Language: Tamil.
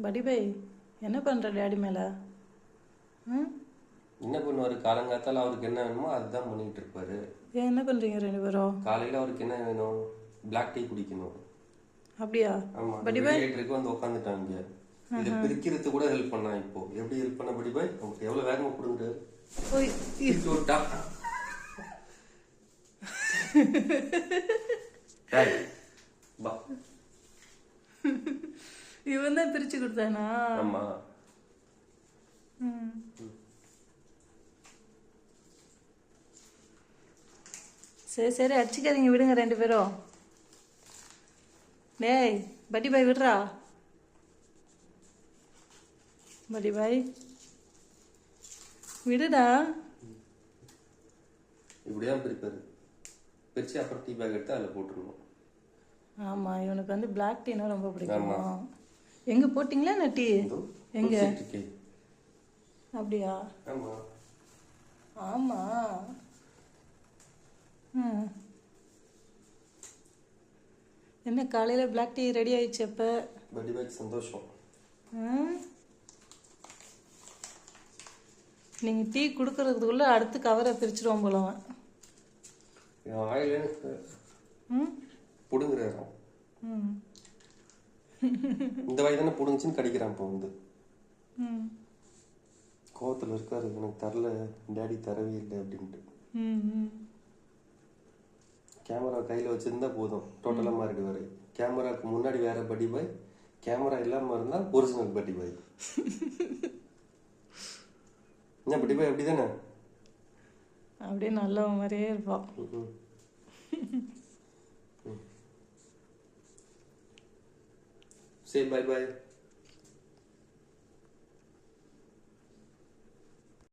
படி பை என்ன பண்ணுற டேடி மேலே? ம், என்ன பண்ணுவாரு? காலங்காத்தால அவருக்கு என்ன வேணுமோ அதுதான் பண்ணிட்டு இருப்பாரு. ஏன் என்ன பண்ணுறீங்க ரெண்டு பேரும்? காலையில அவருக்கு என்ன வேணும்? பிளாக் டீ குடிக்கணும். அப்படியா? ஆமா, படி பை ரேடியேட்டருக்கு வந்து உட்காந்துட்டாங்க. இதை பிரிக்கிறது கூட ஹெல்ப் பண்ணா. இப்போ எப்படி ஹெல்ப் பண்ண படி பாய்? உங்களுக்கு எவ்வளவு வேகமா கொடுங்க ஓய் விட்டா. டேய், வா. இவன் தான் பிரித்து கொடுத்தானா? ஆமா. ம். சரி சரி அடிச்சுக்காதீங்க, விடுங்க ரெண்டு பேரும். டேய் பட்டி பாய் விடுறா. பட்டி பாய் விடுடா. இப்படிதான் பிரிப்பாரு. பிரிச்சு அப்புறம் டீ பேக் எடுத்து அதில் போட்டுருணும். ஆமாம், இவனுக்கு வந்து பிளாக் டீனா ரொம்ப பிடிக்கும். ஆமா. எங்கே போட்டிங்களா என்ன டீ? எங்கே? குடிச்சிட்டு இருக்கே. அப்படியா? ஆமா. ஆமாம். ம். என்ன காலையில் பிளாக் டீ ரெடி ஆயிடுச்சு அப்போ? படி பாய்க்கு சந்தோஷம். நீங்கள் டீ கொடுக்கறதுக்குள்ளே அடுத்து கவரை பிரிச்சுடுவோம் போலவன். என் வாயில ம் புடுங்குறாரு. ம் இந்த வாய் தானே புடுங்குச்சின்னு கடிக்கிறான். இப்போ வந்து ம் கோவத்தில் இருக்காரு. எனக்கு தரல, டேடி தரவே இல்லை அப்படின்ட்டு. ம் ம் கேமரா கையில் வச்சிருந்தா போதும், டோட்டலாக மாறிடுவார். கேமராவுக்கு முன்னாடி வேற படி பாய், கேமரா இல்லாமல் இருந்தால் ஒரிஜினல் படி பாய். என்ன படி பாய் அப்படி தானே? அப்படியே நல்லவன் மாதிரியே இருப்பான். சரி, பாய் பாய்.